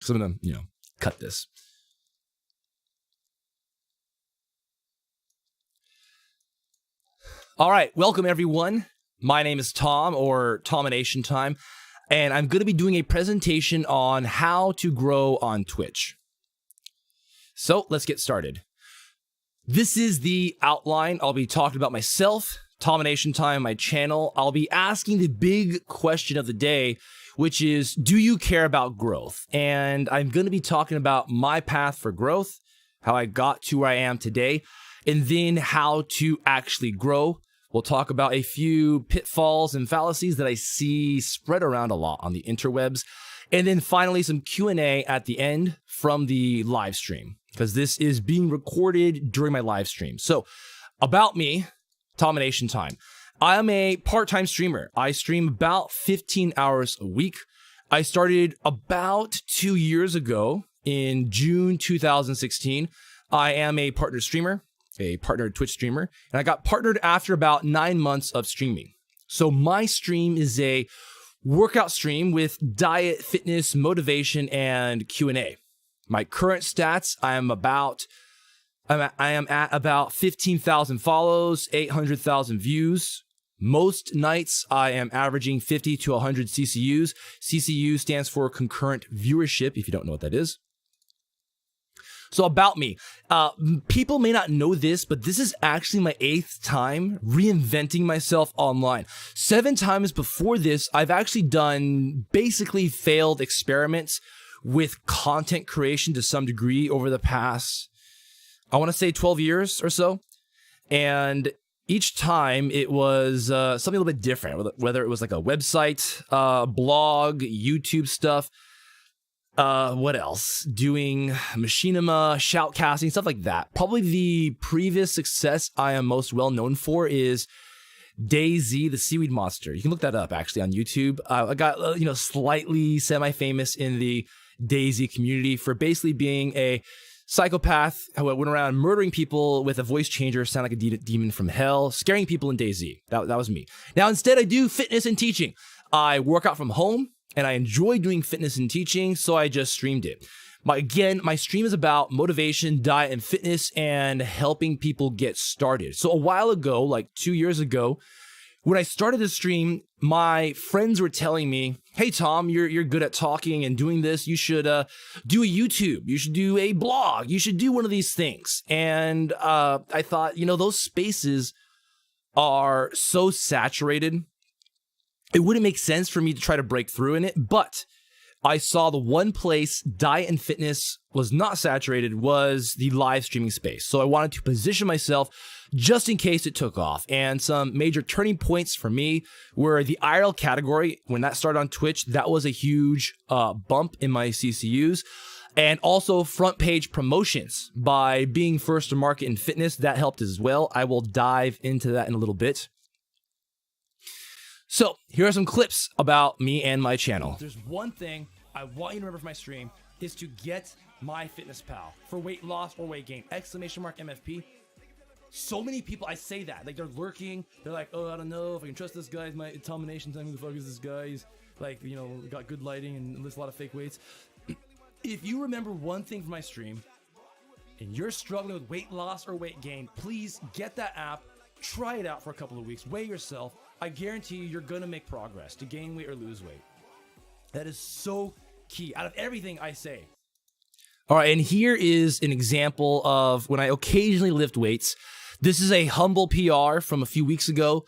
So I'm going to, cut this. All right, welcome everyone. My name is Tom, or Tomination Time, and I'm going to be doing a presentation on how to grow on Twitch. So let's get started. This is the outline. I'll be talking about myself, Tomination Time, my channel. I'll be asking the big question of the day, which is, do you care about growth? And I'm going to be talking about my path for growth, how I got to where I am today, and then how to actually grow. We'll talk about a few pitfalls and fallacies that I see spread around a lot on the interwebs. And then finally, some Q&A at the end from the live stream, because this is being recorded during my live stream. So about me, Tomination Time. I am a part-time streamer. I stream about 15 hours a week. I started about 2 years ago in June 2016. I am a partner streamer, a partnered Twitch streamer, and I got partnered after about 9 months of streaming. So my stream is a workout stream with diet, fitness, motivation, and Q&A. My current stats, I am at about 15,000 follows, 800,000 views. Most nights I am averaging 50 to 100 CCUs. CCU stands for concurrent viewership, if you don't know what that is. So about me, people may not know this, but this is actually my 8th time reinventing myself online. 7 times before this, I've actually done basically failed experiments with content creation to some degree over the past, I want to say 12 years or so. And each time it was something a little bit different, whether it was like a website, blog, YouTube stuff. What else? Doing machinima, shoutcasting, stuff like that. Probably the previous success I am most well known for is DayZ, the seaweed monster. You can look that up actually on YouTube. I got, slightly semi-famous in the DayZ community for basically being a psychopath who went around murdering people with a voice changer, sound like a demon from hell, scaring people in DayZ. That was me. Now, instead, I do fitness and teaching. I work out from home, and I enjoy doing fitness and teaching, so I just streamed it. My stream is about motivation, diet, and fitness, and helping people get started. So a while ago, like 2 years ago, when I started the stream, my friends were telling me, hey, Tom, you're good at talking and doing this. You should do a YouTube. You should do a blog. You should do one of these things. And I thought, those spaces are so saturated. It wouldn't make sense for me to try to break through in it, but I saw the one place diet and fitness was not saturated was the live streaming space. So I wanted to position myself just in case it took off. And some major turning points for me were the IRL category. When that started on Twitch, that was a huge bump in my CCUs. And also front page promotions by being first to market in fitness. That helped as well. I will dive into that in a little bit. So here are some clips about me and my channel. There's one thing I want you to remember from my stream is to get MyFitnessPal for weight loss or weight gain. ! MFP. So many people, I say that, like they're lurking. They're like, oh, I don't know if I can trust this guy. My Tomination Time, who the fuck is this guy? He's like, got good lighting and lists a lot of fake weights. If you remember one thing from my stream and you're struggling with weight loss or weight gain, please get that app, try it out for a couple of weeks, weigh yourself. I guarantee you're gonna make progress to gain weight or lose weight. That is so key out of everything I say. All right, and here is an example of when I occasionally lift weights. This is a humble PR from a few weeks ago.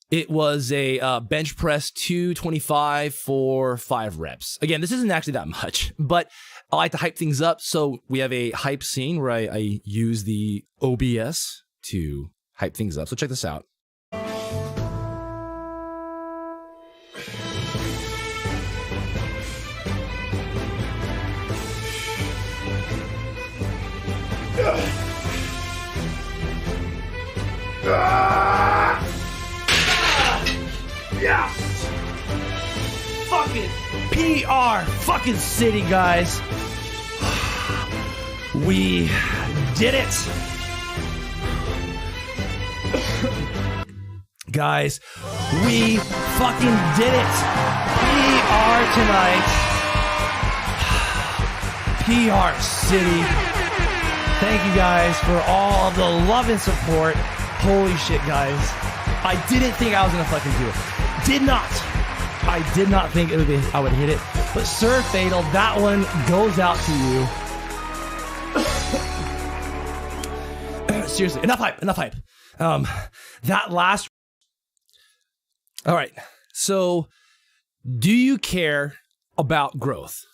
It was a bench press 225 for 5 reps. Again, this isn't actually that much, but I like to hype things up. So we have a hype scene where I use the OBS to hype things up. So check this out. Yes! Fucking PR fucking city, guys. We did it. Guys, we fucking did it. PR tonight. PR City. Thank you guys for all of the love and support. Holy shit, guys. I didn't think I was going to fucking do it. I did not think I would hit it. But Sir Fatal, that one goes out to you. Seriously, enough hype. That last... All right. So, do you care about growth?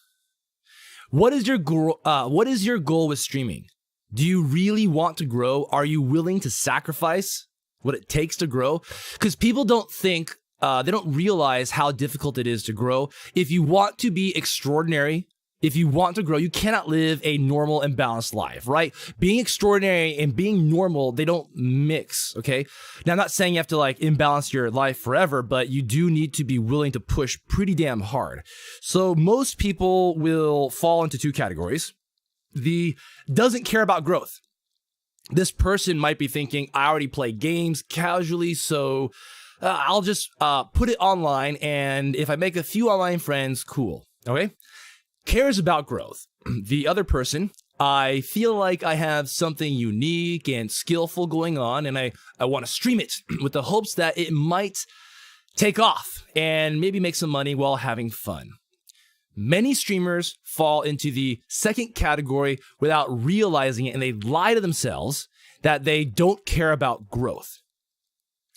What is your goal with streaming? Do you really want to grow? Are you willing to sacrifice what it takes to grow? Because people don't think, they don't realize how difficult it is to grow. If you want to be extraordinary, if you want to grow, you cannot live a normal and balanced life, right? Being extraordinary and being normal, they don't mix, okay? Now, I'm not saying you have to like imbalance your life forever, but you do need to be willing to push pretty damn hard. So most people will fall into two categories. The doesn't care about growth. This person might be thinking, I already play games casually, so I'll just put it online, and if I make a few online friends, cool, okay? Cares about growth. The other person, I feel like I have something unique and skillful going on, and I want to stream it with the hopes that it might take off and maybe make some money while having fun. Many streamers fall into the second category without realizing it, and they lie to themselves that they don't care about growth.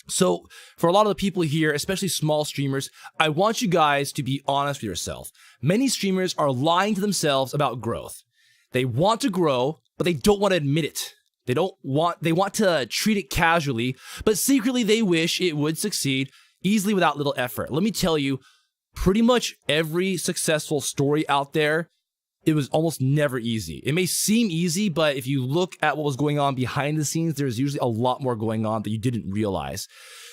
So for a lot of the people here, especially small streamers, I want you guys to be honest with yourself. Many streamers are lying to themselves about growth. They want to grow, but they don't want to admit it. They want to treat it casually, but secretly they wish it would succeed easily without little effort. Let me tell you, pretty much every successful story out there, it was almost never easy. It may seem easy, but if you look at what was going on behind the scenes, there's usually a lot more going on that you didn't realize.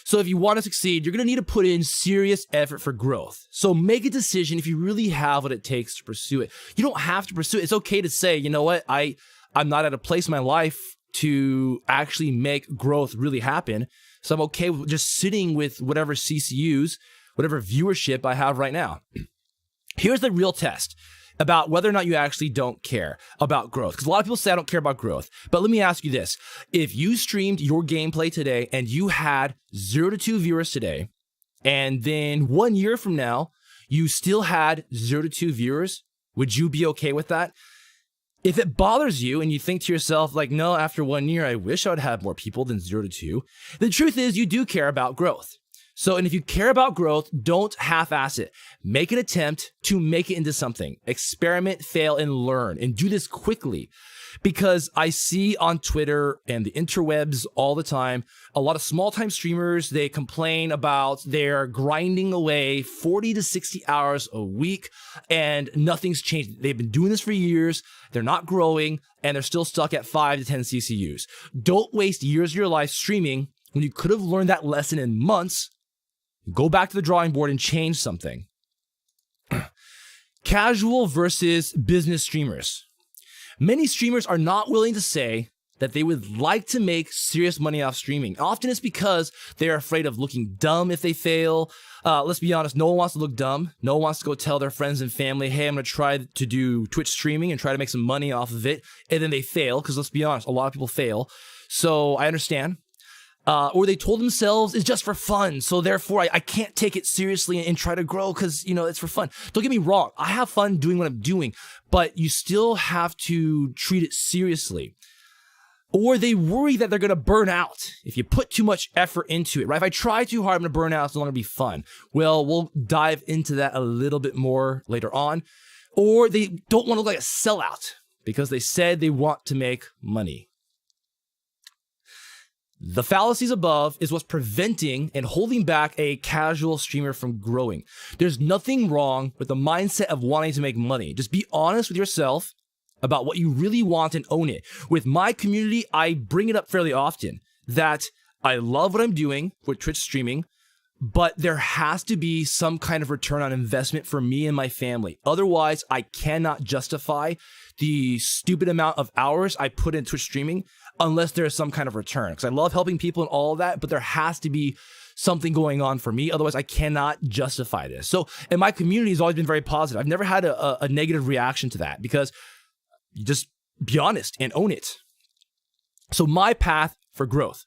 So if you want to succeed, you're going to need to put in serious effort for growth. So make a decision if you really have what it takes to pursue it. You don't have to pursue it. It's okay to say, you know what, I'm not at a place in my life to actually make growth really happen. So I'm okay with just sitting with whatever CCUs, whatever viewership I have right now. Here's the real test about whether or not you actually don't care about growth. Because a lot of people say I don't care about growth. But let me ask you this. If you streamed your gameplay today and you had 0 to 2 viewers today, and then 1 year from now, you still had 0 to 2 viewers, would you be okay with that? If it bothers you and you think to yourself, like, no, after 1 year, I wish I would have more people than 0 to 2, the truth is you do care about growth. So, and if you care about growth, don't half-ass it. Make an attempt to make it into something. Experiment, fail, and learn. And do this quickly. Because I see on Twitter and the interwebs all the time, a lot of small-time streamers, they complain about they're grinding away 40 to 60 hours a week, and nothing's changed. They've been doing this for years, they're not growing, and they're still stuck at 5 to 10 CCUs. Don't waste years of your life streaming when you could have learned that lesson in months. Go back to the drawing board and change something. Casual versus business streamers. Many streamers are not willing to say that they would like to make serious money off streaming. Often it's because they're afraid of looking dumb if they fail. Let's be honest, no one wants to look dumb. No one wants to go tell their friends and family, hey, I'm going to try to do Twitch streaming and try to make some money off of it. And then they fail, because let's be honest, a lot of people fail. So I understand. Or they told themselves it's just for fun, so therefore I can't take it seriously and try to grow because, you know, it's for fun. Don't get me wrong, I have fun doing what I'm doing, but you still have to treat it seriously. Or they worry that they're going to burn out if you put too much effort into it, right? If I try too hard, I'm going to burn out, it's not going to be fun. Well, we'll dive into that a little bit more later on. Or they don't want to look like a sellout because they said they want to make money. The fallacies above is what's preventing and holding back a casual streamer from growing. There's nothing wrong with the mindset of wanting to make money. Just be honest with yourself about what you really want and own it. With my community, I bring it up fairly often that I love what I'm doing with Twitch streaming, but there has to be some kind of return on investment for me and my family. Otherwise, I cannot justify the stupid amount of hours I put in Twitch streaming unless there's some kind of return. Because I love helping people and all of that, but there has to be something going on for me. Otherwise, I cannot justify this. So, and my community has always been very positive. I've never had a negative reaction to that because you just be honest and own it. So my path for growth.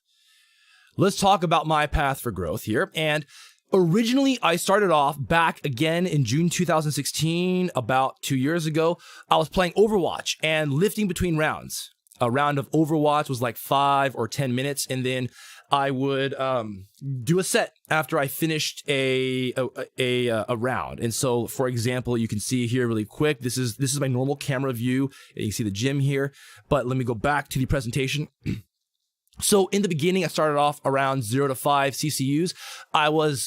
Let's talk about my path for growth here. And originally, I started off back again in June 2016, about 2 years ago. I was playing Overwatch and lifting between rounds. A round of Overwatch was like 5 or 10 minutes, and then I would do a set after I finished a round. And so, for example, you can see here really quick. This is my normal camera view. You can see the gym here. But let me go back to the presentation. So in the beginning, I started off around 0 to 5 CCUs.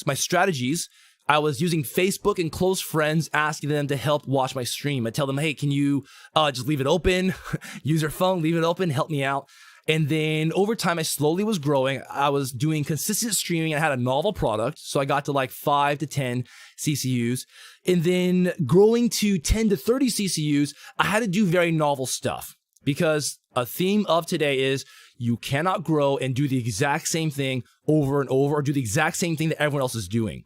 My strategies, I was using Facebook and close friends, asking them to help watch my stream. I tell them, hey, can you just leave it open? Use your phone, leave it open, help me out. And then over time, I slowly was growing. I was doing consistent streaming. I had a novel product. So I got to like 5 to 10 CCUs. And then growing to 10 to 30 CCUs, I had to do very novel stuff. Because a theme of today is you cannot grow and do the exact same thing over and over, or do the exact same thing that everyone else is doing.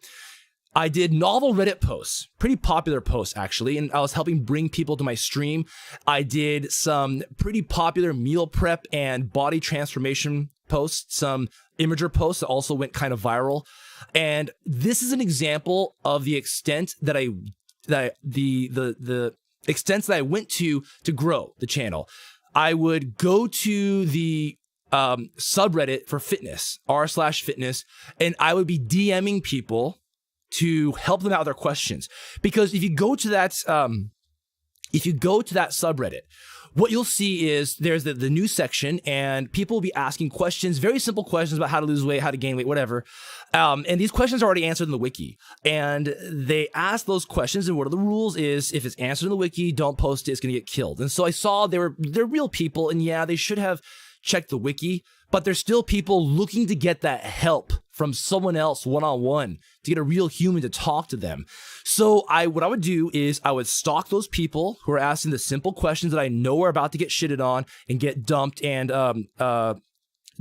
I did novel Reddit posts, pretty popular posts actually, and I was helping bring people to my stream. I did some pretty popular meal prep and body transformation posts, some imager posts that also went kind of viral. And this is an example of the extent that the extent that I went to grow the channel. I would go to the subreddit for fitness, r/fitness, and I would be DMing people to help them out with their questions. Because if you go to that subreddit, what you'll see is there's the news section, and people will be asking questions, very simple questions about how to lose weight, how to gain weight, whatever. And these questions are already answered in the wiki. And they ask those questions, and what are the rules is if it's answered in the wiki, don't post it, it's going to get killed. And so I saw they're real people, and yeah, they should have checked the wiki, but there's still people looking to get that help from someone else one-on-one, to get a real human to talk to them. So what I would do is I would stalk those people who are asking the simple questions that I know are about to get shitted on and get dumped and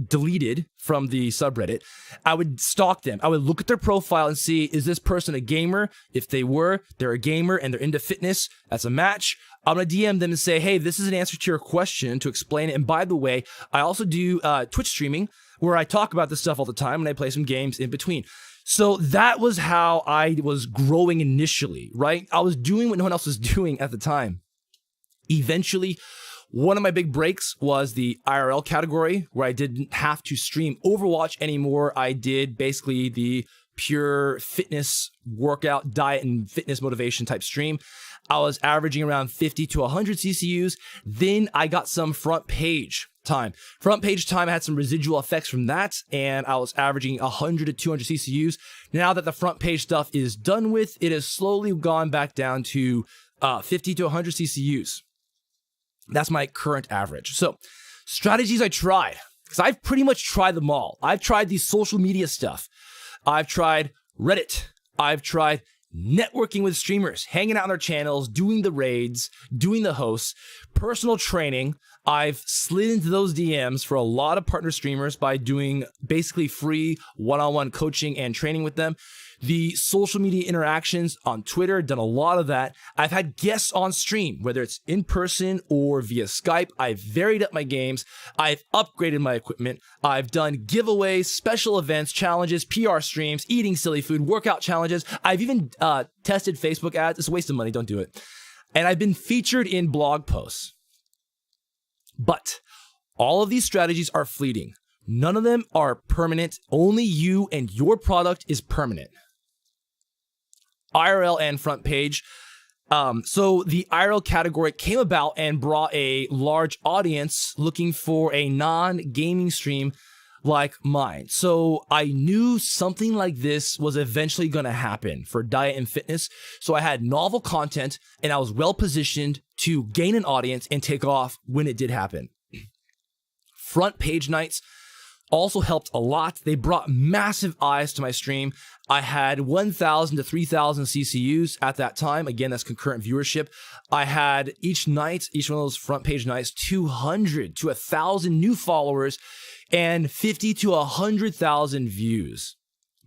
deleted from the subreddit. I would stalk them. I would look at their profile and see, is this person a gamer? If they're a gamer and they're into fitness, that's a match. I'm going to DM them and say, hey, this is an answer to your question, to explain it. And by the way, I also do Twitch streaming where I talk about this stuff all the time and I play some games in between. So that was how I was growing initially, right? I was doing what no one else was doing at the time. Eventually, one of my big breaks was the IRL category, where I didn't have to stream Overwatch anymore. I did basically the pure fitness workout, diet, and fitness motivation type stream. I was averaging around 50 to 100 CCUs. Then I got some front page time. Front page time, I had some residual effects from that, and I was averaging 100 to 200 CCUs. Now that the front page stuff is done with, it has slowly gone back down to 50 to 100 CCUs. That's my current average. So strategies I tried, because I've pretty much tried them all. I've tried the social media stuff. I've tried Reddit. I've tried networking with streamers, hanging out on their channels, doing the raids, doing the hosts, personal training. I've slid into those DMs for a lot of partner streamers by doing basically free one-on-one coaching and training with them. The social media interactions on Twitter, done a lot of that. I've had guests on stream, whether it's in person or via Skype. I've varied up my games. I've upgraded my equipment. I've done giveaways, special events, challenges, PR streams, eating silly food, workout challenges. I've even tested Facebook ads. It's a waste of money. Don't do it. And I've been featured in blog posts. But all of these strategies are fleeting. None of them are permanent. Only you and your product is permanent. IRL and front page. So the IRL category came about and brought a large audience looking for a non-gaming stream like mine. So I knew something like this was eventually going to happen for diet and fitness. So I had novel content and I was well positioned to gain an audience and take off when it did happen. Front page nights also helped a lot. They brought massive eyes to my stream. I had 1,000 to 3,000 CCUs at that time. Again, that's concurrent viewership. I had each night, each one of those front page nights, 200 to 1,000 new followers and 50 to 100,000 views.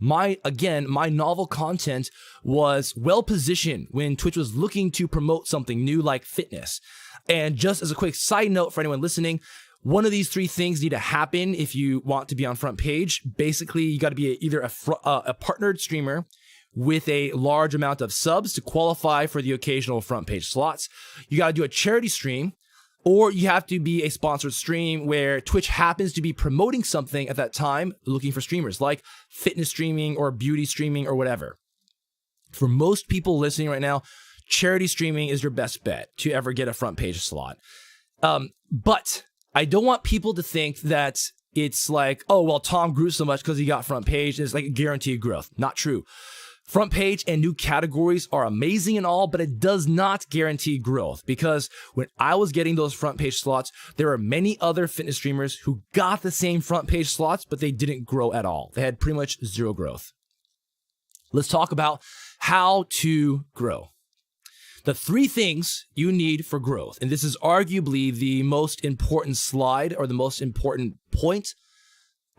My novel content was well positioned when Twitch was looking to promote something new like fitness. And just as a quick side note for anyone listening, one of these three things need to happen if you want to be on front page. Basically, you got to be either a partnered streamer with a large amount of subs to qualify for the occasional front page slots. You got to do a charity stream, or you have to be a sponsored stream where Twitch happens to be promoting something at that time, looking for streamers like fitness streaming or beauty streaming or whatever. For most people listening right now, charity streaming is your best bet to ever get a front page slot. But I don't want people to think that it's like, oh, well, Tom grew so much because he got front page. It's like a guaranteed growth. Not true. Front page and new categories are amazing and all, but it does not guarantee growth, because when I was getting those front page slots, there are many other fitness streamers who got the same front page slots, but they didn't grow at all. They had pretty much zero growth. Let's talk about how to grow. The three things you need for growth, and this is arguably the most important slide or the most important point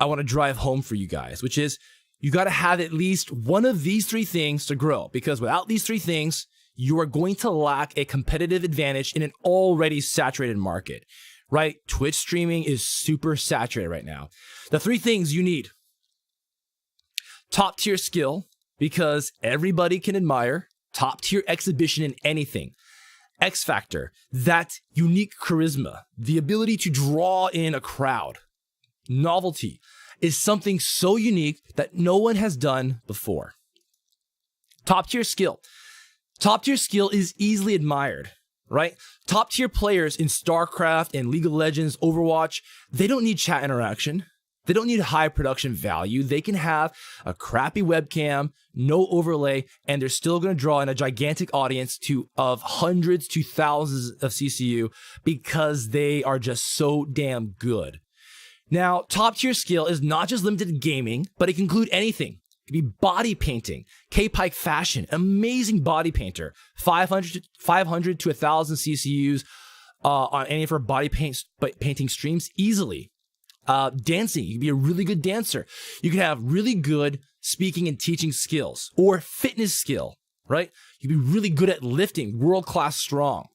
I want to drive home for you guys, which is you got to have at least one of these three things to grow, because without these three things, you are going to lack a competitive advantage in an already saturated market, right? Twitch streaming is super saturated right now. The three things you need: top tier skill, because everybody can admire; top tier exhibition in anything; X factor, that unique charisma, the ability to draw in a crowd; novelty is something so unique that no one has done before. Top tier skill. Top tier skill is easily admired, right? Top tier players in StarCraft and League of Legends, Overwatch, they don't need chat interaction. They don't need high production value. They can have a crappy webcam, no overlay, and they're still going to draw in a gigantic audience of hundreds to thousands of CCU because they are just so damn good. Now, top tier skill is not just limited to gaming, but it can include anything. It could be body painting, K-Pike fashion, amazing body painter, 500 to 1,000 CCUs on any of her body painting streams easily. Dancing, you can be a really good dancer. You can have really good speaking and teaching skills, or fitness skill, right? You can be really good at lifting, world-class strong.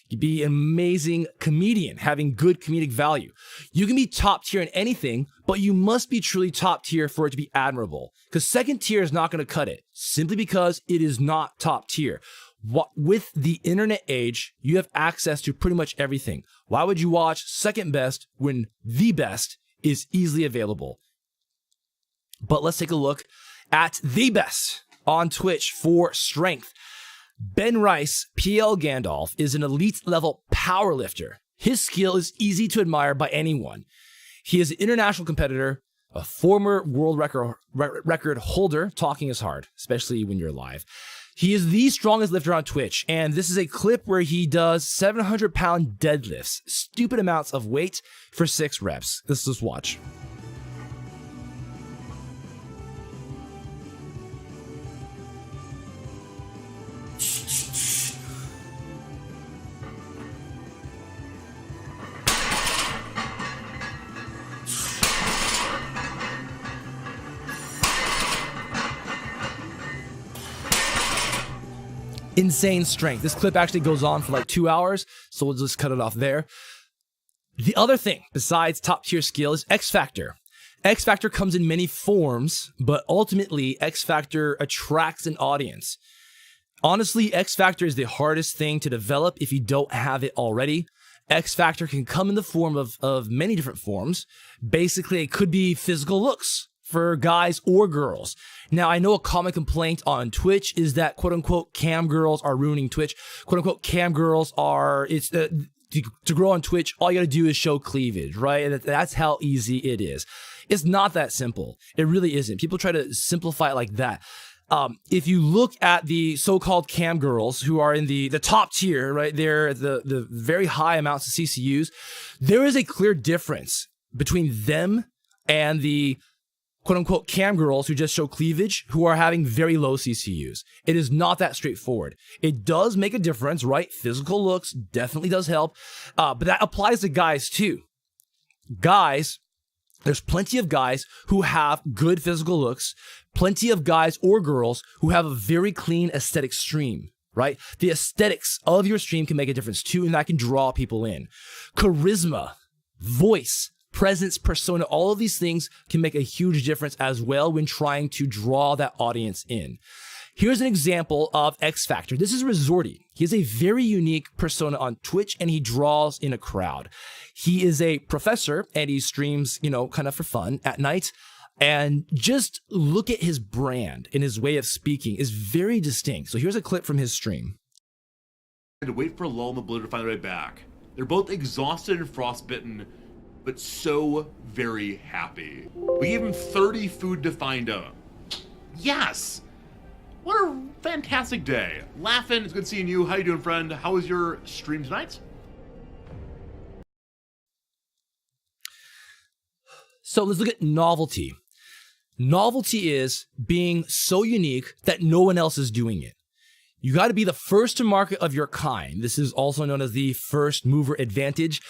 You can be an amazing comedian, having good comedic value. You can be top tier in anything, but you must be truly top tier for it to be admirable, because second tier is not going to cut it, simply because it is not top tier. With the internet age, you have access to pretty much everything. Why would you watch second best when the best is easily available? But let's take a look at the best on Twitch for strength. Ben Rice, PL Gandalf, is an elite level powerlifter. His skill is easy to admire by anyone. He is an international competitor, a former world record holder. Talking is hard, especially when you're live. He is the strongest lifter on Twitch, and this is a clip where he does 700-pound deadlifts, stupid amounts of weight for 6 reps. Let's just watch. Insane strength. This clip actually goes on for like 2 hours, so we'll just cut it off there. The other thing besides top tier skill is X Factor. X Factor comes in many forms, but ultimately X Factor attracts an audience. Honestly, X Factor is the hardest thing to develop if you don't have it already. X Factor can come in the form of many different forms. Basically, it could be physical looks for guys or girls. Now, I know a common complaint on Twitch is that quote-unquote cam girls are ruining Twitch. Quote-unquote cam girls are, to grow on Twitch, all you gotta do is show cleavage, right? That's how easy it is. It's not that simple. It really isn't. People try to simplify it like that. If you look at the so-called cam girls who are in the top tier, right? They're the very high amounts of CCUs. There is a clear difference between them and the quote-unquote cam girls who just show cleavage, who are having very low CCUs. It is not that straightforward. It does make a difference, right? Physical looks definitely does help, but that applies to guys too. Guys There's plenty of guys who have good physical looks, plenty of guys or girls who have a very clean aesthetic stream, right? The aesthetics of your stream can make a difference too, and that can draw people in. Charisma, voice, presence, persona, all of these things can make a huge difference as well when trying to draw that audience in. Here's an example of X Factor. This is Resorty. He has a very unique persona on Twitch, and he draws in a crowd. He is a professor, and he streams, kind of for fun at night. And just look at his brand and his way of speaking is very distinct. So here's a clip from his stream. I had to wait for a lull in the blue to find their way back. They're both exhausted and frostbitten, but so very happy. We gave them 30 food to find them. Yes! What a fantastic day. Laughing, it's good seeing you. How you doing, friend? How was your stream tonight? So let's look at novelty. Novelty is being so unique that no one else is doing it. You got to be the first to market of your kind. This is also known as the first mover advantage.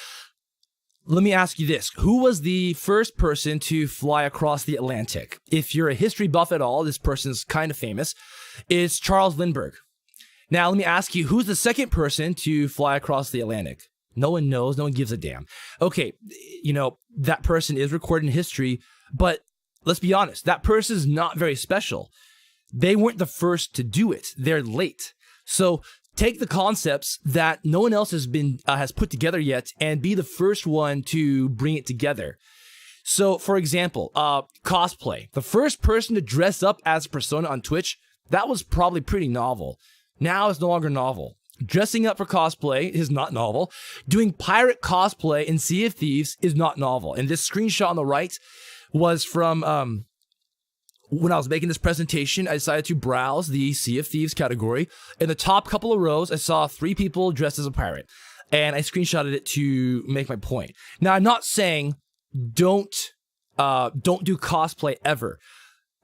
Let me ask you this. Who was the first person to fly across the Atlantic? If you're a history buff at all, this person's kind of famous. It's Charles Lindbergh. Now, let me ask you, who's the second person to fly across the Atlantic? No one knows. No one gives a damn. Okay, that person is recorded in history, but let's be honest, that person is not very special. They weren't the first to do it. They're late. So take the concepts that no one else has put together yet and be the first one to bring it together. So, for example, cosplay. The first person to dress up as a persona on Twitch, that was probably pretty novel. Now it's no longer novel. Dressing up for cosplay is not novel. Doing pirate cosplay in Sea of Thieves is not novel. And this screenshot on the right was from when I was making this presentation. I decided to browse the Sea of Thieves category. In the top couple of rows, I saw 3 people dressed as a pirate, and I screenshotted it to make my point. Now, I'm not saying don't do cosplay ever.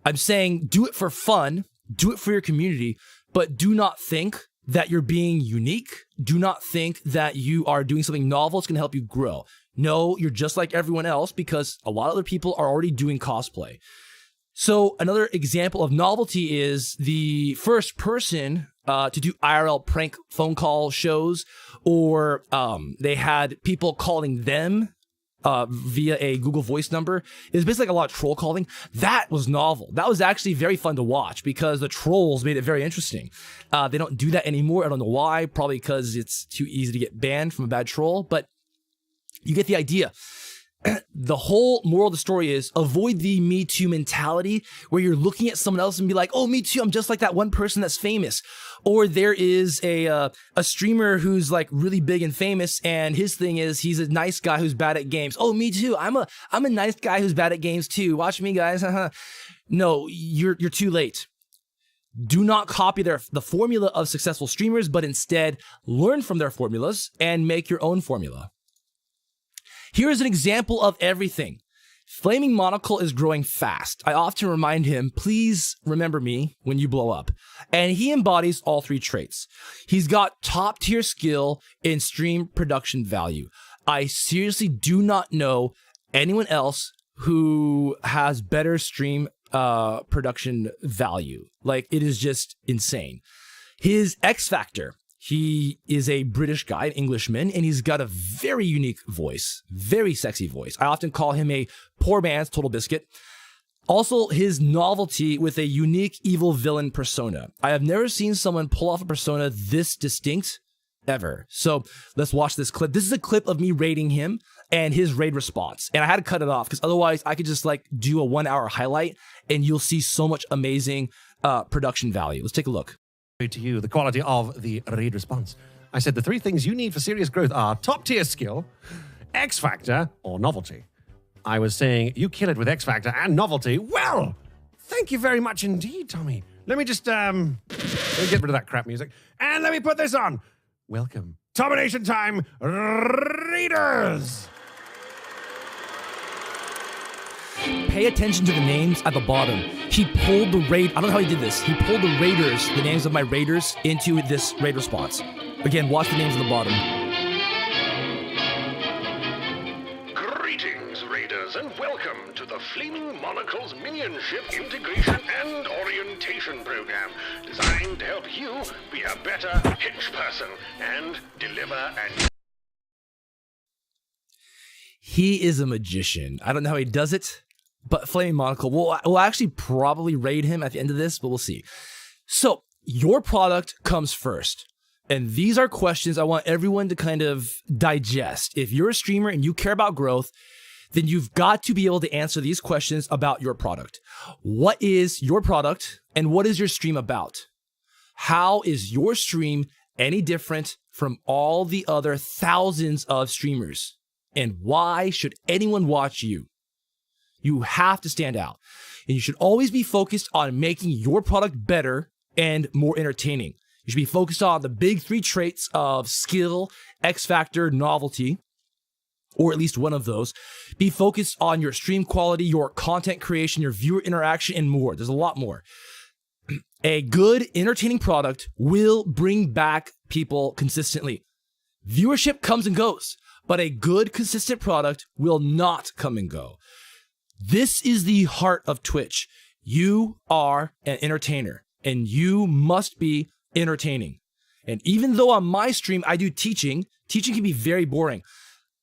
I'm saying do it for fun, do it for your community, but do not think that you're being unique. Do not think that you are doing something novel. It's going to help you grow. No, you're just like everyone else because a lot of other people are already doing cosplay. So another example of novelty is the first person to do IRL prank phone call shows, or they had people calling them via a Google Voice number. It was basically like a lot of troll calling. That was novel. That was actually very fun to watch because the trolls made it very interesting. They don't do that anymore. I don't know why. Probably because it's too easy to get banned from a bad troll, but you get the idea. The whole moral of the story is avoid the Me Too mentality where you're looking at someone else and be like, oh, me too, I'm just like that one person that's famous. Or there is a streamer who's like really big and famous, and his thing is he's a nice guy who's bad at games. Oh, me too. I'm a nice guy who's bad at games too. Watch me, guys. No, you're too late. Do not copy the formula of successful streamers, but instead learn from their formulas and make your own formula. Here's an example of everything. Flaming Monocle is growing fast. I often remind him, please remember me when you blow up. And he embodies all 3 traits. He's got top tier skill in stream production value. I seriously do not know anyone else who has better stream production value. Like, it is just insane. His X Factor. He is a British guy, an Englishman, and he's got a very unique voice, very sexy voice. I often call him a poor man's Total Biscuit. Also, his novelty with a unique evil villain persona. I have never seen someone pull off a persona this distinct ever. So let's watch this clip. This is a clip of me raiding him and his raid response. And I had to cut it off because otherwise I could just like do a 1-hour highlight and you'll see so much amazing production value. Let's take a look. To you, the quality of the raid response. I said the 3 things you need for serious growth are top tier skill, X Factor, or novelty. I was saying you kill it with X Factor and novelty. Well, thank you very much indeed, Tommy. Let me just let me get rid of that crap music and let me put this on. Welcome, Domination Time, Raiders. Pay attention to the names at the bottom. He pulled the raid. I don't know how he did this. He pulled the raiders, the names of my raiders, into this raid response. Again, watch the names at the bottom. Greetings, Raiders. readers, and welcome to the Flaming Monocle's Minionship Integration and Orientation Program, designed to help you be a better hitch person and deliver an... He is a magician. I don't know how he does it, but Flaming Monocle, we'll actually probably raid him at the end of this, but we'll see. So, your product comes first. And these are questions I want everyone to kind of digest. If you're a streamer and you care about growth, then you've got to be able to answer these questions about your product. What is your product and what is your stream about? How is your stream any different from all the other thousands of streamers? And why should anyone watch you? You have to stand out. And you should always be focused on making your product better and more entertaining. You should be focused on the big three traits of skill, X factor, novelty, or at least one of those. Be focused on your stream quality, your content creation, your viewer interaction, and more. There's a lot more. A good, entertaining product will bring back people consistently. Viewership comes and goes, but a good, consistent product will not come and go. This is the heart of Twitch. You are an entertainer, and you must be entertaining. And even though on my stream I do teaching can be very boring.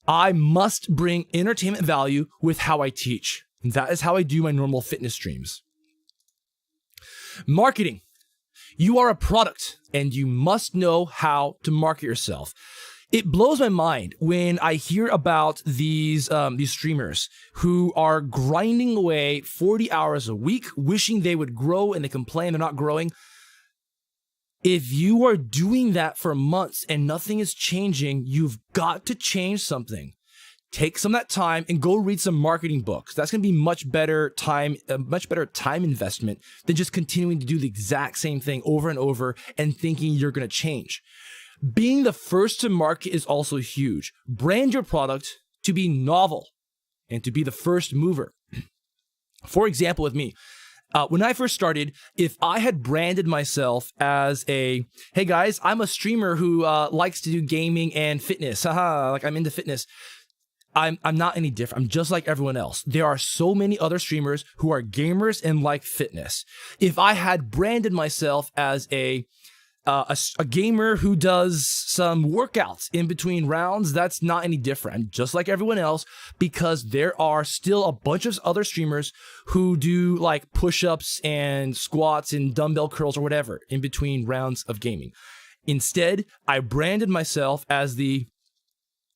I must bring entertainment value with how I teach. And that is how I do my normal fitness streams. Marketing. You are a product and you must know how to market yourself. It blows my mind when I hear about these streamers who are grinding away 40 hours a week, wishing they would grow, and they complain they're not growing. If you are doing that for months and nothing is changing, you've got to change something. Take some of that time and go read some marketing books. That's going to be much better time investment than just continuing to do the exact same thing over and over and thinking you're going to change. Being the first to market is also huge. Brand your product to be novel and to be the first mover. For example, with me, when I first started, if I had branded myself as hey guys, I'm a streamer who likes to do gaming and fitness, like I'm into fitness, I'm not any different. I'm just like everyone else. There are so many other streamers who are gamers and like fitness. If I had branded myself as a gamer who does some workouts in between rounds, that's not any different. I'm just like everyone else, because there are still a bunch of other streamers who do like push-ups and squats and dumbbell curls or whatever in between rounds of gaming. Instead, I branded myself as the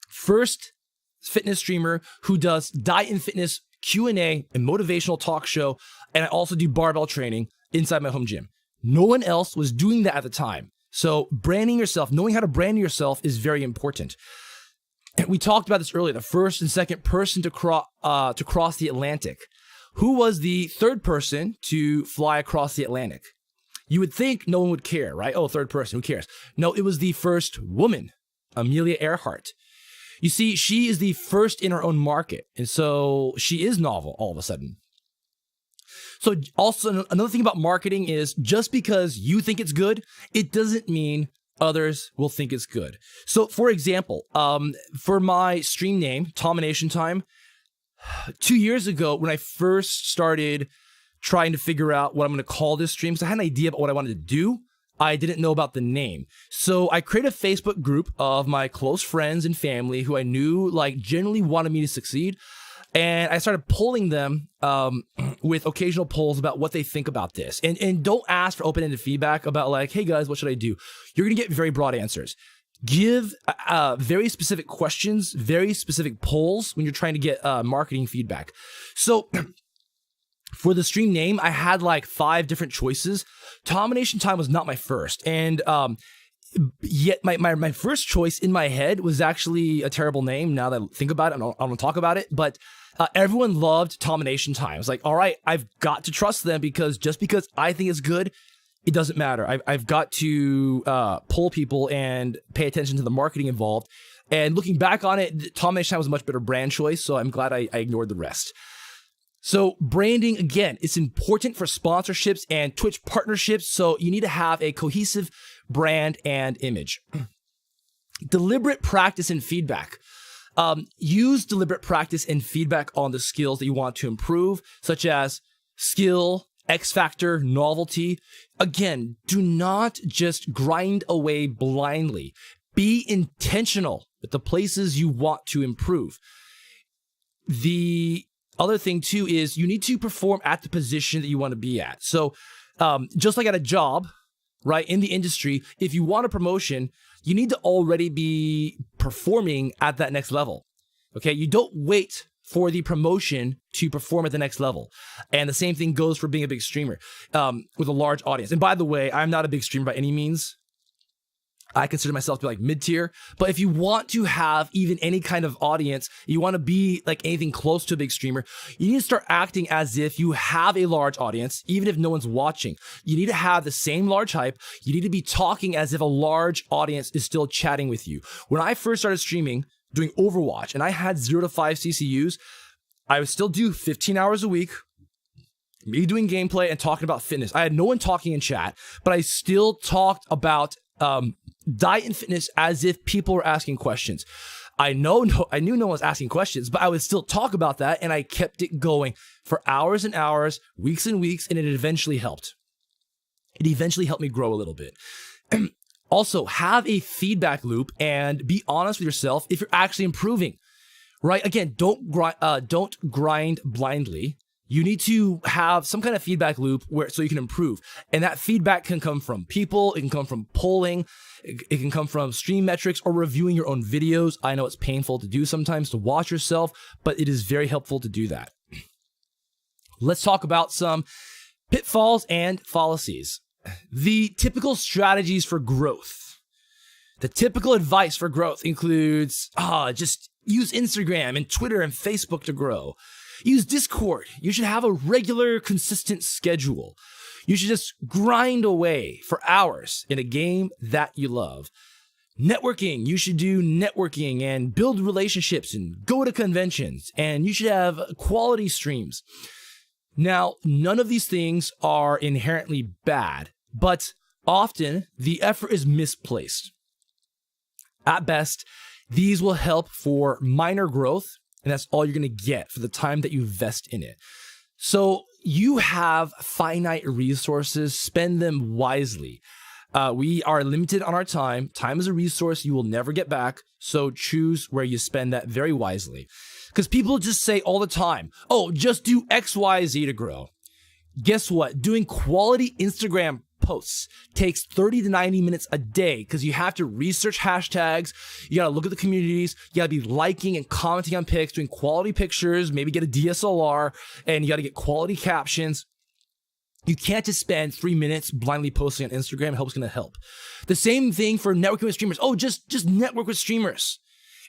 first fitness streamer who does diet and fitness Q&A and motivational talk show, and I also do barbell training inside my home gym. No one else was doing that at the time. So branding yourself, knowing how to brand yourself is very important. And we talked about this earlier, the first and second person to cross the Atlantic. Who was the third person to fly across the Atlantic? You would think no one would care, right? Oh, third person, who cares? No, it was the first woman, Amelia Earhart. You see, she is the first in her own market, and so she is novel all of a sudden. So also another thing about marketing is just because you think it's good, it doesn't mean others will think it's good. So for example, for my stream name, Tomination Time, 2 years ago when I first started trying to figure out what I'm going to call this stream, because I had an idea about what I wanted to do, I didn't know about the name. So I created a Facebook group of my close friends and family who I knew like generally wanted me to succeed. And I started polling them with occasional polls about what they think about this. And don't ask for open-ended feedback about like, hey guys, what should I do? You're going to get very broad answers. Give very specific questions, very specific polls when you're trying to get marketing feedback. So for the stream name, I had like 5 different choices. Tomination Time was not my first. And yet my first choice in my head was actually a terrible name. Now that I think about it, I don't want to talk about it, but everyone loved Tomination Time. It's like, all right, I've got to trust them, because just because I think it's good, it doesn't matter. I've got to pull people and pay attention to the marketing involved. And looking back on it, Tomination Time was a much better brand choice, so I'm glad I ignored the rest. So branding, again, it's important for sponsorships and Twitch partnerships, so you need to have a cohesive brand and image. Deliberate practice and feedback. Use deliberate practice and feedback on the skills that you want to improve, such as skill, X factor, novelty. Again, do not just grind away blindly. Be intentional with the places you want to improve. The other thing too is you need to perform at the position that you want to be at. So just like at a job, right, in the industry, if you want a promotion, you need to already be performing at that next level. Okay, you don't wait for the promotion to perform at the next level. And the same thing goes for being a big streamer with a large audience. And by the way, I'm not a big streamer by any means. I consider myself to be like mid-tier. But if you want to have even any kind of audience, you want to be like anything close to a big streamer, you need to start acting as if you have a large audience, even if no one's watching. You need to have the same large hype. You need to be talking as if a large audience is still chatting with you. When I first started streaming, doing Overwatch, and I had 0 to 5 CCUs, I would still do 15 hours a week, me doing gameplay and talking about fitness. I had no one talking in chat, but I still talked about diet and fitness as if people were asking questions. I knew no one was asking questions, but I would still talk about that, and I kept it going for hours and hours, weeks and weeks, and it eventually helped. It eventually helped me grow a little bit. Also, have a feedback loop and be honest with yourself if you're actually improving, right? Again, don't grind blindly. You need to have some kind of feedback loop so you can improve. And that feedback can come from people, it can come from polling, it can come from stream metrics or reviewing your own videos. I know it's painful to do sometimes to watch yourself, but it is very helpful to do that. Let's talk about some pitfalls and fallacies. The typical strategies for growth. The typical advice for growth includes, just use Instagram and Twitter and Facebook to grow. Use Discord. You should have a regular, consistent schedule. You should just grind away for hours in a game that you love. Networking. You should do networking and build relationships and go to conventions. And you should have quality streams. Now, none of these things are inherently bad, but often the effort is misplaced. At best, these will help for minor growth, and that's all you're going to get for the time that you invest in it. So you have finite resources, spend them wisely. We are limited on our time. Time is a resource you will never get back, so choose where you spend that very wisely. Because people just say all the time, oh, just do X, Y, Z to grow. Guess what? Doing quality Instagram posts takes 30 to 90 minutes a day because you have to research hashtags, you gotta look at the communities, you gotta be liking and commenting on pics, doing quality pictures, maybe get a DSLR, and you gotta get quality captions. You can't just spend 3 minutes blindly posting on Instagram. Help's gonna help. The same thing for networking with streamers. Oh, just network with streamers.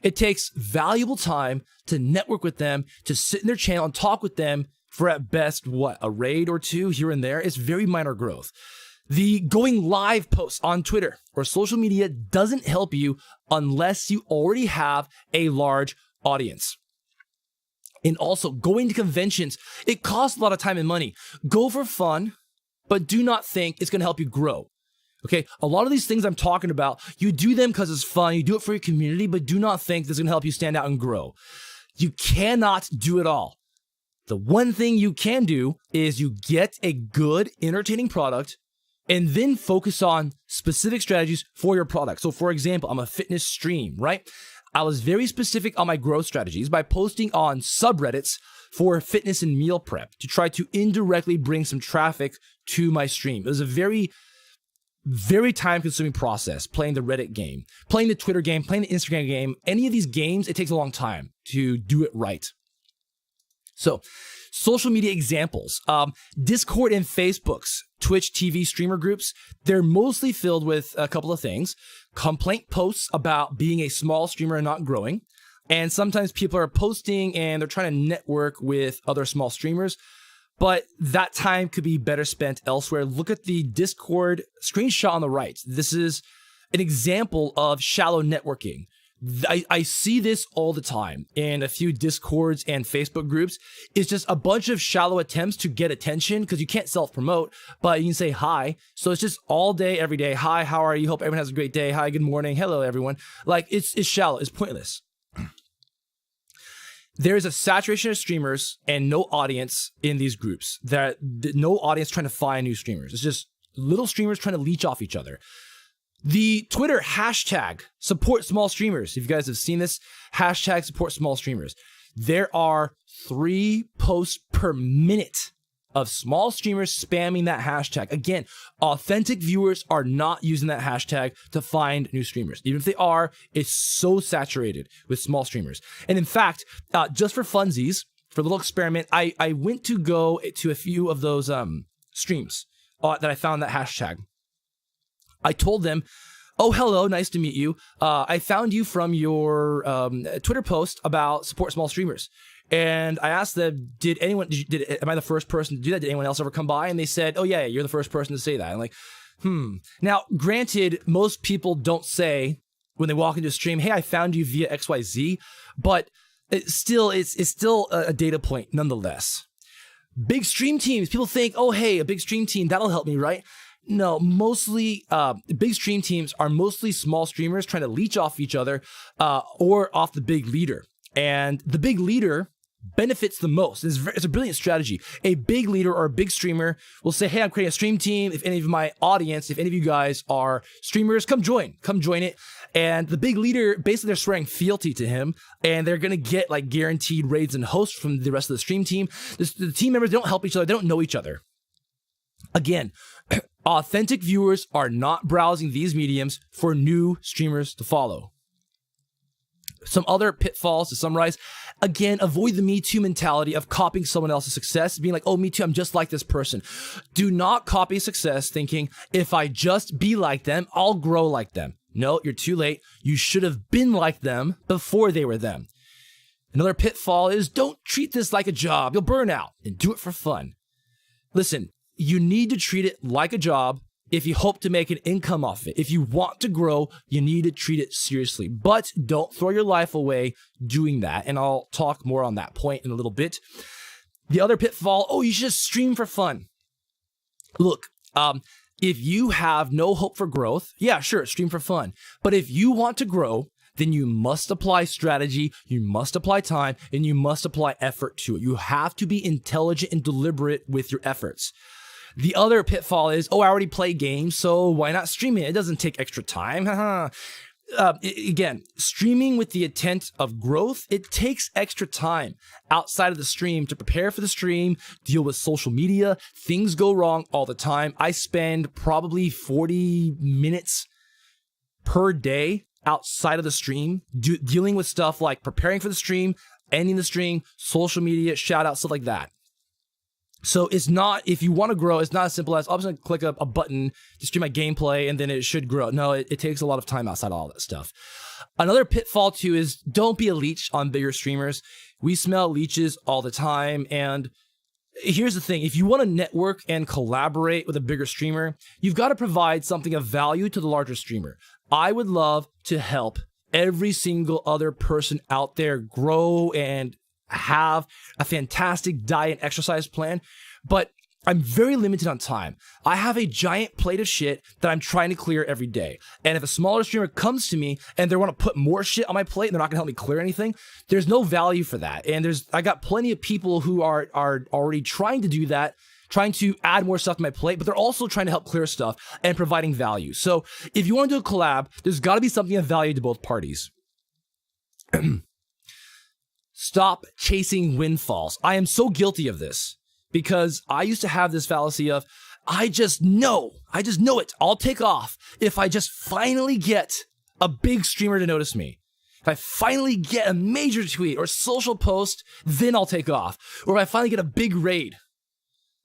It takes valuable time to network with them, to sit in their channel and talk with them for at best, a raid or two here and there. It's very minor growth. The going live posts on Twitter or social media doesn't help you unless you already have a large audience. And also, going to conventions, it costs a lot of time and money. Go for fun, but do not think it's going to help you grow. Okay, a lot of these things I'm talking about, you do them because it's fun, you do it for your community, but do not think this is going to help you stand out and grow. You cannot do it all. The one thing you can do is you get a good, entertaining product and then focus on specific strategies for your product. So for example, I'm a fitness stream, right? I was very specific on my growth strategies by posting on subreddits for fitness and meal prep to try to indirectly bring some traffic to my stream. It was a very time-consuming process, playing the Reddit game, playing the Twitter game, playing the Instagram game. Any of these games, it takes a long time to do it right. So, social media examples. Discord and Facebook's Twitch TV streamer groups, they're mostly filled with a couple of things. Complaint posts about being a small streamer and not growing. And sometimes people are posting and they're trying to network with other small streamers. But that time could be better spent elsewhere. Look at the Discord screenshot on the right. This is an example of shallow networking. I see this all the time in a few Discords and Facebook groups. It's just a bunch of shallow attempts to get attention because you can't self-promote, but you can say hi. So it's just all day, every day. Hi, how are you? Hope everyone has a great day. Hi, good morning. Hello, everyone. Like, it's shallow. It's pointless. there's a saturation of streamers and no audience in these groups. No audience trying to find new streamers. It's just little streamers trying to leech off each other. The Twitter hashtag support small streamers. If you guys have seen this, hashtag support small streamers. There are 3 posts per minute of small streamers spamming that hashtag. Again, authentic viewers are not using that hashtag to find new streamers. Even if they are, it's so saturated with small streamers. And in fact, just for funsies, for a little experiment, I went to go to a few of those streams that I found that hashtag. I told them, oh, hello, nice to meet you. I found you from your Twitter post about support small streamers. And I asked them, am I the first person to do that? Did anyone else ever come by? And they said, oh, yeah, you're the first person to say that. I'm like, Now, granted, most people don't say when they walk into a stream, hey, I found you via XYZ, but it's still a data point nonetheless. Big stream teams, people think, oh, hey, a big stream team, that'll help me, right? No, mostly big stream teams are mostly small streamers trying to leech off each other or off the big leader. And the big leader benefits the most. It's a brilliant strategy. A big leader or a big streamer will say, hey, I'm creating a stream team. If any of my audience, if any of you guys are streamers, come join it. And the big leader, basically they're swearing fealty to him, and they're going to get like guaranteed raids and hosts from the rest of the stream team. The team members, they don't help each other. They don't know each other. Again, authentic viewers are not browsing these mediums for new streamers to follow. Some other pitfalls to summarize. Again, avoid the Me Too mentality of copying someone else's success, being like, oh, me too, I'm just like this person. Do not copy success thinking, if I just be like them, I'll grow like them. No, you're too late. You should have been like them before they were them. Another pitfall is don't treat this like a job. You'll burn out, and do it for fun. Listen, you need to treat it like a job if you hope to make an income off it. If you want to grow, you need to treat it seriously. But don't throw your life away doing that. And I'll talk more on that point in a little bit. The other pitfall, oh, you should just stream for fun. Look, if you have no hope for growth, yeah, sure, stream for fun. But if you want to grow, then you must apply strategy, you must apply time, and you must apply effort to it. You have to be intelligent and deliberate with your efforts. The other pitfall is, oh, I already play games, so why not stream it? It doesn't take extra time. Again, streaming with the intent of growth, it takes extra time outside of the stream to prepare for the stream, deal with social media. Things go wrong all the time. I spend probably 40 minutes per day outside of the stream dealing with stuff like preparing for the stream, ending the stream, social media, shout out, stuff like that. So it's not, if you want to grow, it's not as simple as, I'm just going to click a button to stream my gameplay and then it should grow. No, it takes a lot of time outside of all that stuff. Another pitfall too is don't be a leech on bigger streamers. We smell leeches all the time. And here's the thing, if you want to network and collaborate with a bigger streamer, you've got to provide something of value to the larger streamer. I would love to help every single other person out there grow and have a fantastic diet and exercise plan, but I'm very limited on time. I have a giant plate of shit that I'm trying to clear every day. And if a smaller streamer comes to me and they want to put more shit on my plate and they're not going to help me clear anything, there's no value for that. And I got plenty of people who are already trying to do that, trying to add more stuff to my plate, but they're also trying to help clear stuff and providing value. So if you want to do a collab, there's got to be something of value to both parties. Stop chasing windfalls. I am so guilty of this because I used to have this fallacy of, I just know it. I'll take off if I just finally get a big streamer to notice me. If I finally get a major tweet or social post, then I'll take off. Or if I finally get a big raid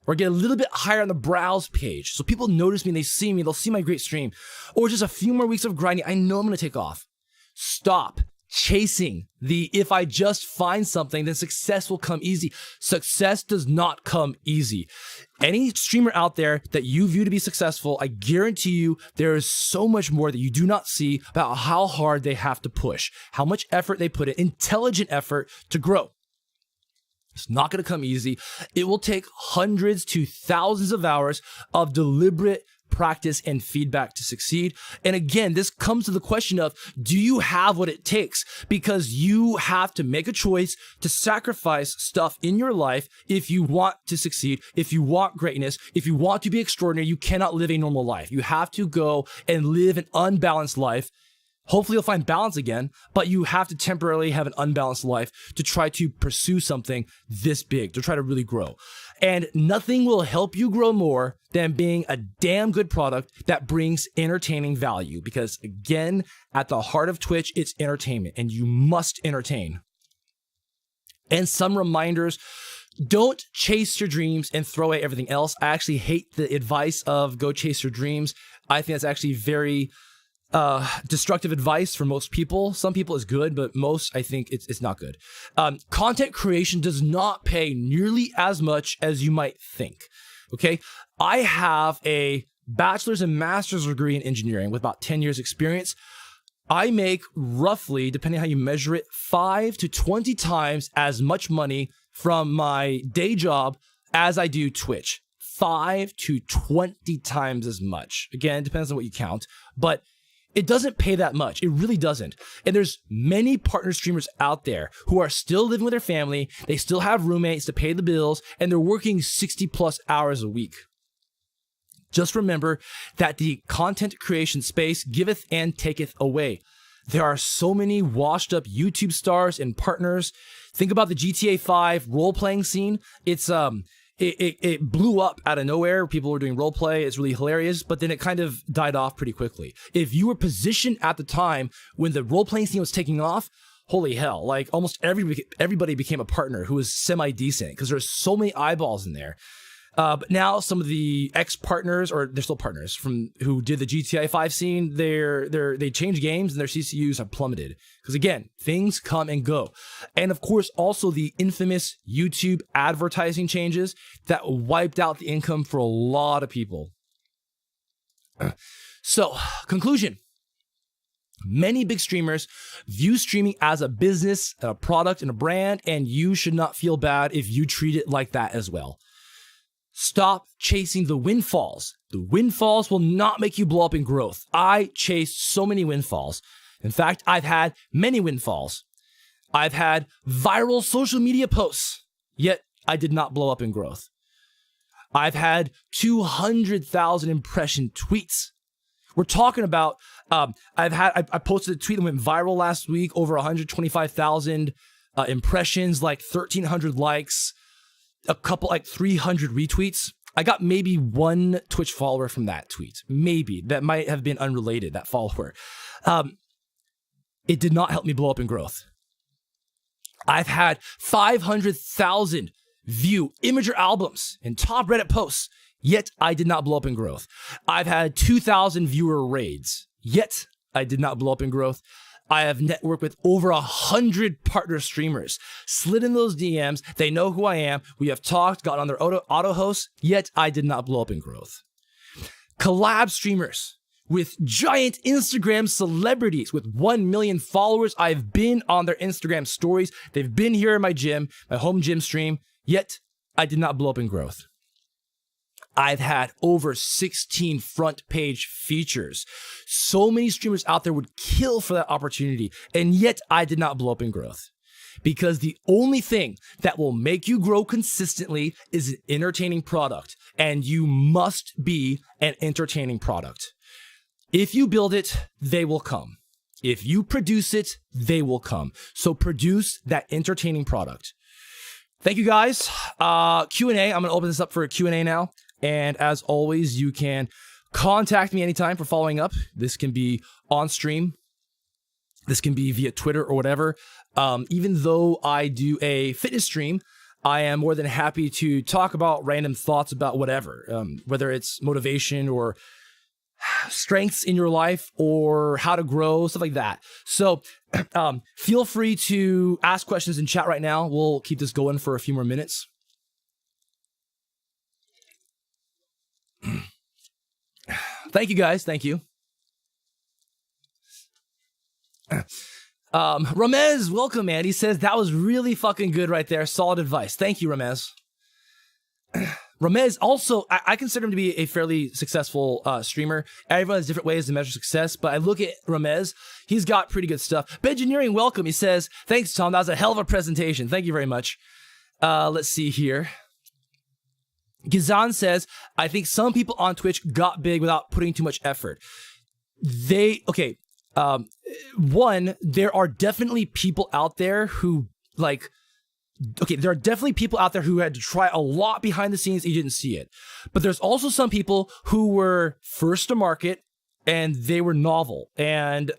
or get a little bit higher on the browse page so people notice me and they see me, they'll see my great stream. Or just a few more weeks of grinding, I know I'm going to take off. Stop chasing if I just find something, then success will come easy. Success does not come easy. Any streamer out there that you view to be successful, I guarantee you there is so much more that you do not see about how hard they have to push, how much effort they put in, intelligent effort to grow. It's not going to come easy. It will take hundreds to thousands of hours of deliberate practice and feedback to succeed. And again, this comes to the question of, do you have what it takes? Because you have to make a choice to sacrifice stuff in your life if you want to succeed, if you want greatness, if you want to be extraordinary. You cannot live a normal life. You have to go and live an unbalanced life. Hopefully you'll find balance again, but you have to temporarily have an unbalanced life to try to pursue something this big, to try to really grow. And nothing will help you grow more than being a damn good product that brings entertaining value. Because again, at the heart of Twitch, it's entertainment, and you must entertain. And some reminders: don't chase your dreams and throw away everything else. I actually hate the advice of go chase your dreams. I think that's actually very destructive advice for most people. Some people is good, but most, I think it's not good. Content creation does not pay nearly as much as you might think. Okay. I have a bachelor's and master's degree in engineering with about 10 years experience. I make roughly, depending on how you measure it, 5 to 20 times as much money from my day job as I do Twitch. 5 to 20 times as much. Again, it depends on what you count, but it doesn't pay that much. It really doesn't. And there's many partner streamers out there who are still living with their family. They still have roommates to pay the bills, and they're working 60 plus hours a week. Just remember that the content creation space giveth and taketh away. There are so many washed up YouTube stars and partners. Think about the GTA 5 role-playing scene. It blew up out of nowhere. People were doing roleplay. It's really hilarious, but then it kind of died off pretty quickly. If you were positioned at the time when the roleplaying scene was taking off, holy hell, like almost everybody became a partner who was semi-decent because there's so many eyeballs in there. But now some of the ex-partners, or they're still partners, from who did the GTA 5 scene, they changed games and their CCUs have plummeted. Because again, things come and go. And of course, also the infamous YouTube advertising changes that wiped out the income for a lot of people. So, conclusion. Many big streamers view streaming as a business, a product, and a brand, and you should not feel bad if you treat it like that as well. Stop chasing the windfalls. The windfalls will not make you blow up in growth. I chased so many windfalls. In fact, I've had many windfalls. I've had viral social media posts, yet I did not blow up in growth. I've had 200,000 impression tweets. We're talking about, I posted a tweet that went viral last week, over 125,000 impressions, like 1,300 likes, a couple, like 300 retweets. I got maybe one Twitch follower from that tweet. Maybe. That might have been unrelated, that follower. It did not help me blow up in growth. I've had 500,000 view Imager albums and top Reddit posts, yet I did not blow up in growth. I've had 2,000 viewer raids, yet I did not blow up in growth. I have networked with over 100 partner streamers, slid in those DMs. They know who I am. We have talked, got on their auto hosts, yet I did not blow up in growth. Collab streamers with giant Instagram celebrities with 1 million followers. I've been on their Instagram stories. They've been here in my gym, my home gym stream, yet I did not blow up in growth. I've had over 16 front page features. So many streamers out there would kill for that opportunity, and yet I did not blow up in growth. Because the only thing that will make you grow consistently is an entertaining product, and you must be an entertaining product. If you build it, they will come. If you produce it, they will come. So produce that entertaining product. Thank you guys. Q&A. I'm going to open this up for a Q&A now. And as always, you can contact me anytime for following up. This can be on stream. This can be via Twitter or whatever. Even though I do a fitness stream, I am more than happy to talk about random thoughts about whatever, whether it's motivation or strengths in your life or how to grow, stuff like that. So feel free to ask questions in chat right now. We'll keep this going for a few more minutes. Thank you guys. Thank you. Ramez, welcome, man. He says that was really fucking good right there. Solid advice. Thank you, Ramez. Ramez also, I consider him to be a fairly successful streamer. Everyone has different ways to measure success, but I look at Ramez, he's got pretty good stuff. Bengineering, welcome. He says, thanks, Tom. That was a hell of a presentation. Thank you very much. Let's see here. Gizan says, I think some people on Twitch got big without putting too much effort. One, there are definitely people out there who there are definitely people out there who had to try a lot behind the scenes and you didn't see it. But there's also some people who were first to market and they were novel. And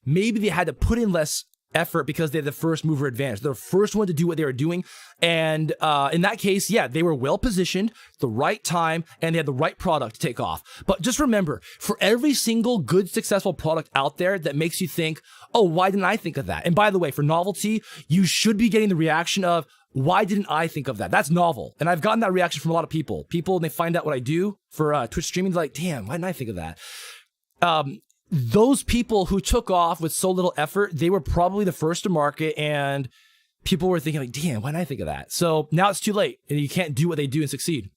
maybe they had to put in less effort because they had the first mover advantage. They're the first one to do what they were doing. And in that case, yeah, they were well positioned, the right time, and they had the right product to take off. But just remember, for every single good, successful product out there that makes you think, oh, why didn't I think of that? And by the way, for novelty, you should be getting the reaction of, why didn't I think of that? That's novel. And I've gotten that reaction from a lot of people. People, when they find out what I do for Twitch streaming, they're like, damn, why didn't I think of that? Those people who took off with so little effort, they were probably the first to market, and people were thinking like, damn, why didn't I think of that? So now it's too late and you can't do what they do and succeed.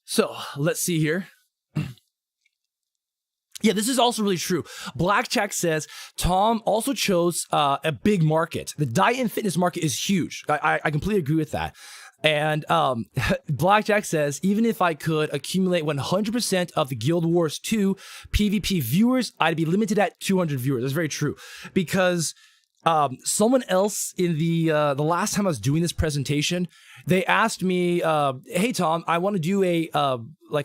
So let's see here. Yeah, this is also really true. Blackjack says, Tom also chose a big market. The diet and fitness market is huge. I completely agree with that. And Blackjack says, even if I could accumulate 100% of the Guild Wars 2 PvP viewers, I'd be limited at 200 viewers. That's very true. Because someone else in the last time I was doing this presentation, they asked me, hey, Tom, I want to do a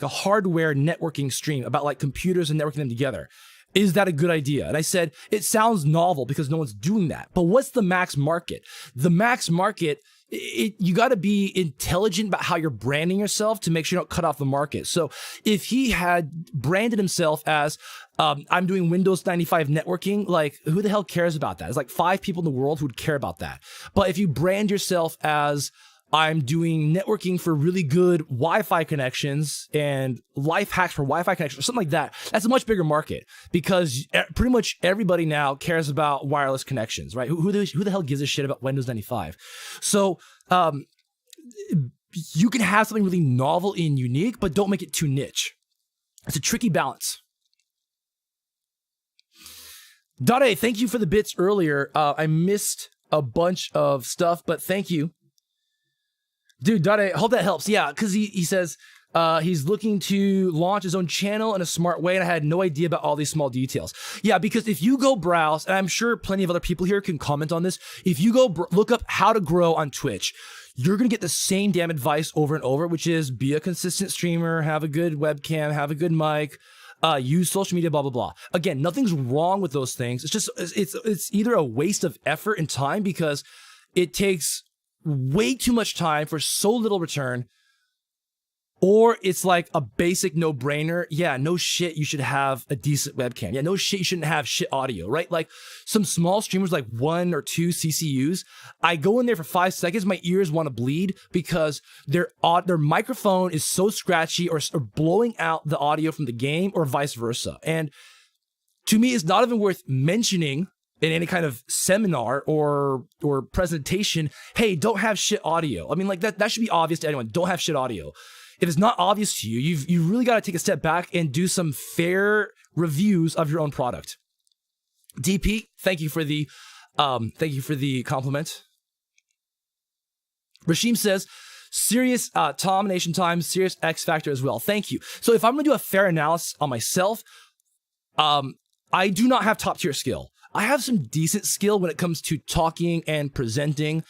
hardware networking stream about like computers and networking them together. Is that a good idea? And I said, it sounds novel because no one's doing that. But what's the max market? The max market, you got to be intelligent about how you're branding yourself to make sure you don't cut off the market. So if he had branded himself as, I'm doing Windows 95 networking, like who the hell cares about that? There's like 5 people in the world who would care about that. But if you brand yourself as, I'm doing networking for really good Wi-Fi connections and life hacks for Wi-Fi connections or something like that, that's a much bigger market because pretty much everybody now cares about wireless connections, right? Who the hell gives a shit about Windows 95? So you can have something really novel and unique, but don't make it too niche. It's a tricky balance. Dade, thank you for the bits earlier. I missed a bunch of stuff, but thank you. Dude, Dade, hope that helps. Yeah, because he says he's looking to launch his own channel in a smart way, and I had no idea about all these small details. Yeah, because if you go browse, and I'm sure plenty of other people here can comment on this, if you go look up how to grow on Twitch, you're going to get the same damn advice over and over, which is be a consistent streamer, have a good webcam, have a good mic, use social media, blah, blah, blah. Again, nothing's wrong with those things. It's just, it's either a waste of effort and time because it takes way too much time for so little return, or it's like a basic no-brainer. Yeah, no shit, you should have a decent webcam. Yeah, no shit, you shouldn't have shit audio, right? Like some small streamers, like 1 or 2 CCUs, I go in there for 5 seconds, my ears want to bleed because their microphone is so scratchy or blowing out the audio from the game or vice versa. And to me, it's not even worth mentioning in any kind of seminar or presentation, hey, don't have shit audio. I mean, like that should be obvious to anyone. Don't have shit audio. If it's not obvious to you, you really got to take a step back and do some fair reviews of your own product. DP, thank you for the compliment. Rashim says, serious Tom Nation Time, serious X Factor as well. Thank you. So if I'm gonna do a fair analysis on myself, I do not have top tier skill. I have some decent skill when it comes to talking and presenting,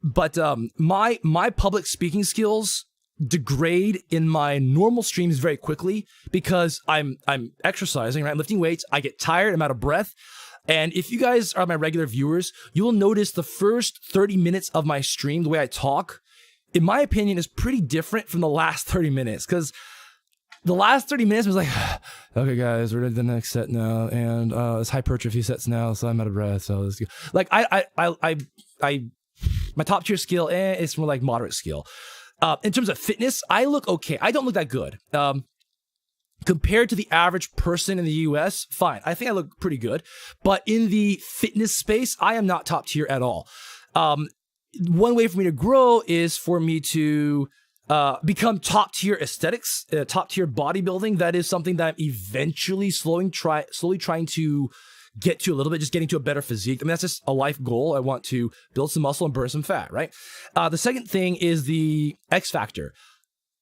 but my public speaking skills degrade in my normal streams very quickly because I'm exercising, right? I'm lifting weights. I get tired. I'm out of breath. And if you guys are my regular viewers, you will notice the first 30 minutes of my stream, the way I talk, in my opinion, is pretty different from the last 30 minutes because the last 30 minutes was like, okay, guys, we're gonna do the next set now, and it's hypertrophy sets now, so I'm out of breath. So let's go. Like, my top tier skill, it's more like moderate skill. In terms of fitness, I look okay. I don't look that good. Compared to the average person in the US, fine. I think I look pretty good. But in the fitness space, I am not top tier at all. one way for me to grow is for me to become top tier aesthetics, top tier bodybuilding. That is something that I'm eventually slowly trying to get to a little bit, just getting to a better physique. I mean, that's just a life goal. I want to build some muscle and burn some fat, right? The second thing is the X factor.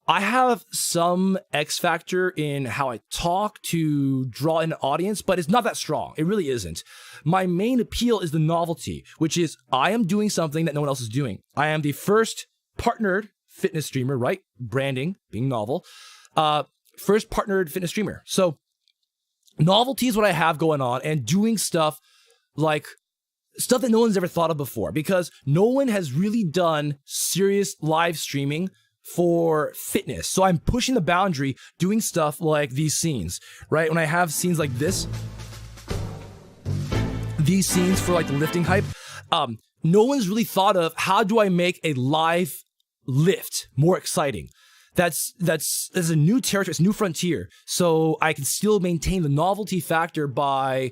I have some X factor in how I talk to draw in an audience, but it's not that strong. It really isn't. My main appeal is the novelty, which is I am doing something that no one else is doing. I am the first partnered fitness streamer, right? Branding, being novel. First partnered fitness streamer. So novelty is what I have going on, and doing stuff like stuff that no one's ever thought of before, because no one has really done serious live streaming for fitness. So I'm pushing the boundary, doing stuff like these scenes, right? When I have scenes like this, these scenes for like the lifting hype, no one's really thought of how do I make a live lift more exciting. That's a new territory, it's a new frontier. So I can still maintain the novelty factor by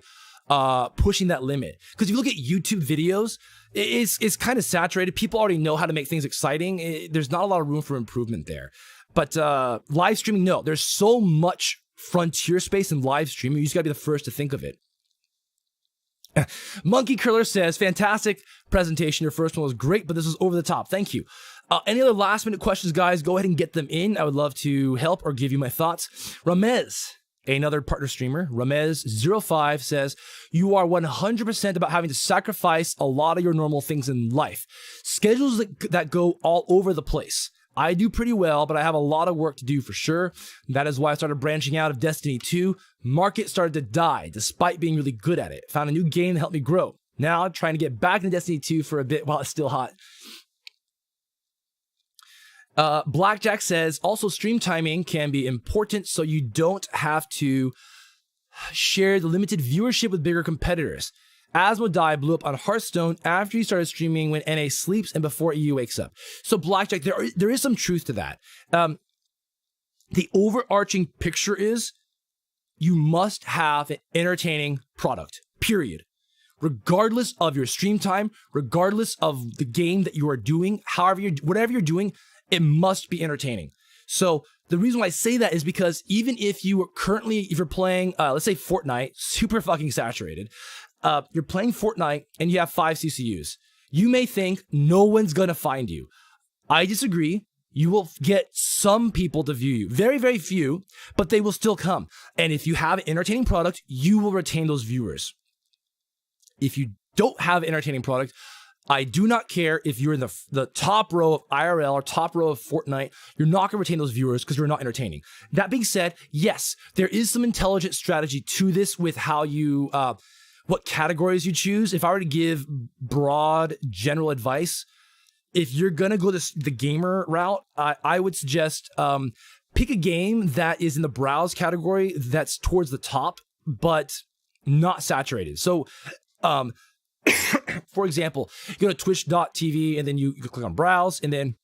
pushing that limit. Because if you look at YouTube videos, it's kind of saturated. People already know how to make things exciting. There's not a lot of room for improvement there. But live streaming, no. There's so much frontier space in live streaming. You just gotta be the first to think of it. Monkey Curler says, fantastic presentation. Your first one was great, but this was over the top. Thank you. Any other last minute questions, guys? Go ahead and get them in. I would love to help or give you my thoughts. Ramez, another partner streamer, Ramez05 says, you are 100% about having to sacrifice a lot of your normal things in life. Schedules that go all over the place. I do pretty well, but I have a lot of work to do for sure. That is why I started branching out of Destiny 2. Market started to die, despite being really good at it. Found a new game that helped me grow. Now I'm trying to get back into Destiny 2 for a bit while it's still hot. Blackjack says, also stream timing can be important so you don't have to share the limited viewership with bigger competitors. Asmodee blew up on Hearthstone after he started streaming when NA sleeps and before EU wakes up. So Blackjack, there is some truth to that. The overarching picture is you must have an entertaining product, period. Regardless of your stream time, regardless of the game that you are doing, whatever you're doing, it must be entertaining. So the reason why I say that is because even if you're playing, let's say Fortnite, super fucking saturated, you're playing Fortnite and you have 5 CCUs. You may think no one's gonna find you. I disagree. You will get some people to view you. Very, very few, but they will still come. And if you have an entertaining product, you will retain those viewers. If you don't have an entertaining product, I do not care if you're in the top row of IRL or top row of Fortnite, you're not going to retain those viewers because you're not entertaining. That being said, yes, there is some intelligent strategy to this with how you, what categories you choose. If I were to give broad general advice, if you're going to go the gamer route, I would suggest pick a game that is in the browse category that's towards the top, but not saturated. So, for example, you go to twitch.tv and then you click on browse and then,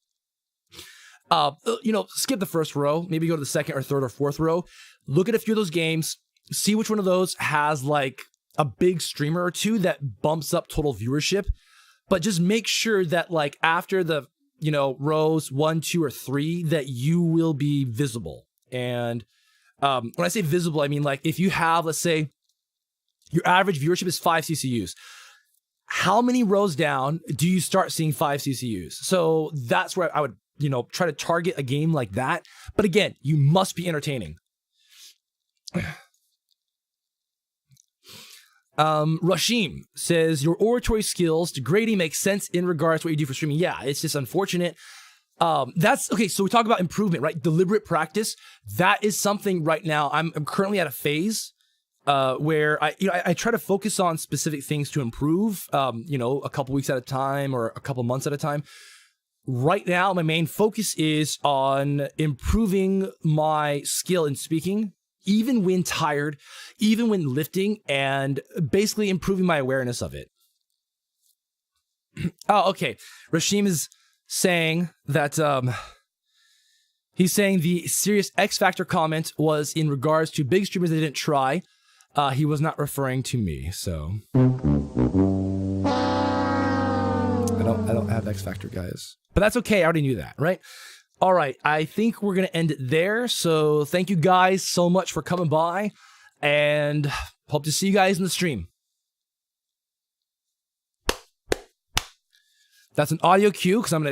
skip the first row, maybe go to the second or third or fourth row, look at a few of those games, see which one of those has like a big streamer or two that bumps up total viewership, but just make sure that like after the, rows 1, 2, or 3, that you will be visible. And when I say visible, I mean like if you have, let's say, your average viewership is 5 CCUs. How many rows down do you start seeing 5 CCUs? So that's where I would, try to target a game like that. But again, you must be entertaining. Rashim says, your oratory skills to grading makes sense in regards to what you do for streaming. Yeah, it's just unfortunate. That's okay. So we talk about improvement, right? Deliberate practice. That is something right now. I'm currently at a phase where I try to focus on specific things to improve, a couple weeks at a time or a couple months at a time. Right now, my main focus is on improving my skill in speaking, even when tired, even when lifting, and basically improving my awareness of it. Oh, okay. Rashim is saying that, he's saying the serious X Factor comment was in regards to big streamers that didn't try. He was not referring to me, so I don't have X Factor, guys. But that's okay. I already knew that, right? All right. I think we're going to end it there. So thank you guys so much for coming by, and hope to see you guys in the stream. That's an audio cue because I'm going to